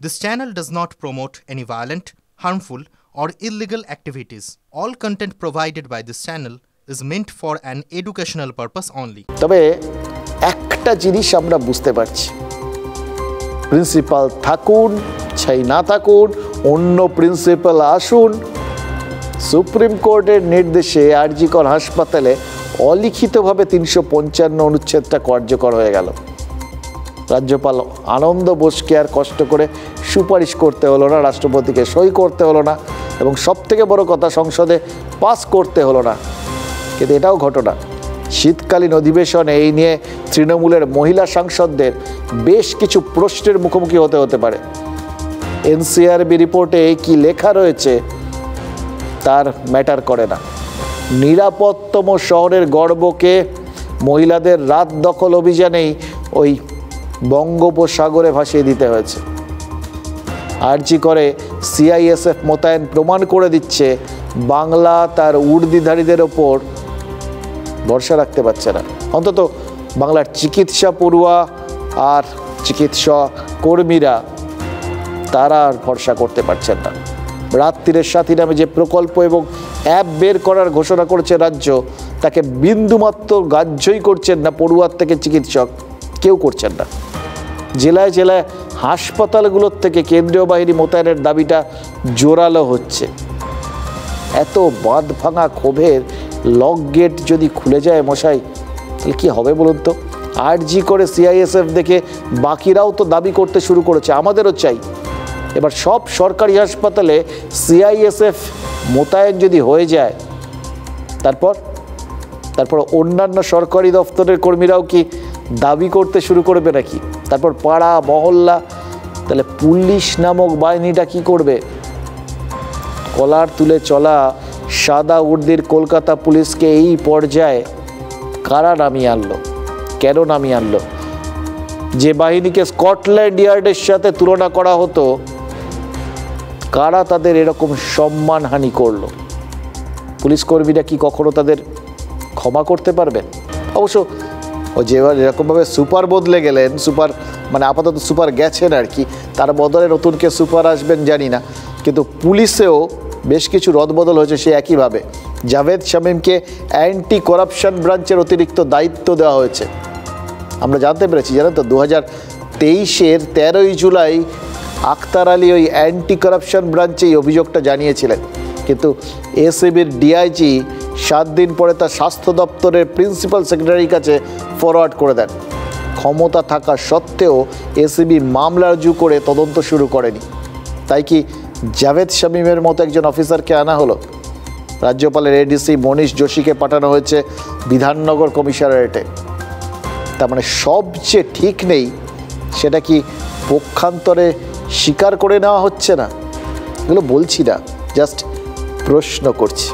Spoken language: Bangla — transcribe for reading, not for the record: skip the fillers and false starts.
This channel does not promote any violent, harmful, or illegal activities. All content provided by this channel is meant for an educational purpose only. তবে একটা জিনিস আমরা বুঝতে পারছি, প্রিন্সিপাল থাকুন চাই না থাকুন, অন্য প্রিন্সিপাল আসুন, সুপ্রিম কোর্টের নির্দেশে আরজি কর হাসপাতালে অলিখিতভাবে ৩৫৫ অনুচ্ছেদটা কার্যকর হয়ে গেল। রাজ্যপাল আনন্দ বোসকে আর কষ্ট করে সুপারিশ করতে হলো না, রাষ্ট্রপতিকে সই করতে হলো না, এবং সবথেকে বড় কথা সংসদে পাস করতে হলো না। কিন্তু এটাও ঘটনা, শীতকালীন অধিবেশনে এই নিয়ে তৃণমূলের মহিলা সাংসদদের বেশ কিছু প্রশ্নের মুখোমুখি হতে পারে। এনসিআরবি রিপোর্টে কি লেখা রয়েছে তার ম্যাটার করে না। নিরাপত্তম শহরের গর্বকে মহিলাদের রাত দখল অভিযানেই ওই বঙ্গোপসাগরে ভাসিয়ে দিতে হয়েছে। আরজি করে সিআইএসএফ মোতায়েন প্রমাণ করে দিচ্ছে বাংলা তার উর্দিধারীদের ওপর ভরসা রাখতে পারছে না। অন্তত বাংলার চিকিৎসা পড়ুয়া আর চিকিৎসা কর্মীরা তারা আর ভরসা করতে পারছেন না। রাত্রির সাথী নামে যে প্রকল্প এবং অ্যাপ বের করার ঘোষণা করেছে রাজ্য, তাকে বিন্দুমাত্র গ্রাহ্যই করছেন না পড়ুয়ার থেকে চিকিৎসক, কেউ করছেন না। জেলায় জেলায় হাসপাতালগুলোর থেকে কেন্দ্রীয় বাহিনী মোতায়েনের দাবিটা জোরালো হচ্ছে। এত বাঁধ ভাঙা ক্ষোভের লক গেট যদি খুলে যায় মশাই, তাহলে কী হবে বলুন তো? আরজি করে সিআইএসএফ দেখে বাকিরাও তো দাবি করতে শুরু করেছে, আমাদেরও চাই। এবার সব সরকারি হাসপাতালে সিআইএসএফ মোতায়েন যদি হয়ে যায়, তারপর অন্যান্য সরকারি দপ্তরের কর্মীরাও কি দাবি করতে শুরু করবে নাকি? তারপর পাড়া মহল্লা, তাহলে পুলিশ নামক বাহিনীটা কি করবে? কলার তুলে চলা সাদা উর্দির কলকাতা পুলিশকে এই পর্যায়ে কারা নামিয়ে আনলো, কেন নামিয়ে আনলো? যে বাহিনীকে স্কটল্যান্ড ইয়ার্ডের সাথে তুলনা করা হতো, কারা তাদের এরকম সম্মানহানি করলো? পুলিশ কর্মীরা কি কখনো তাদের ক্ষমা করতে পারবেন? অবশ্য ও যেবার এরকমভাবে সুপার বদলে গেলেন, সুপার মানে আপাতত সুপার গেছেন আর কি, তার বদলে নতুন কে সুপার আসবেন জানি না, কিন্তু পুলিশেও বেশ কিছু রদবদল হয়েছে সে একইভাবে। জাভেদ শামীমকে অ্যান্টি করাপশন ব্রাঞ্চের অতিরিক্ত দায়িত্ব দেওয়া হয়েছে। আমরা জানতে পেরেছি, জানেন তো, 2023-এর 13ই জুলাই আখতার আলী ওই অ্যান্টি করাপশন ব্রাঞ্চে এই অভিযোগটা জানিয়েছিলেন, কিন্তু এসিবির ডিআইজি 7 দিন পরে তার স্বাস্থ্য দপ্তরের প্রিন্সিপাল সেক্রেটারির কাছে ফরওয়ার্ড করে দেন। ক্ষমতা থাকা সত্ত্বেও এসিবি মামলা রুজু করে তদন্ত শুরু করেনি। তাই কি জাভেদ শামীমের মতো একজন অফিসারকে আনা হলো? রাজ্যপালের এডিসি মনীষ যোশীকে পাঠানো হয়েছে বিধাননগর কমিশনারেটে। তার মানে সবচেয়ে ঠিক নেই সেটা কি পক্ষান্তরে স্বীকার করে নেওয়া হচ্ছে না? এগুলো বলছি না, জাস্ট প্রশ্ন করছি।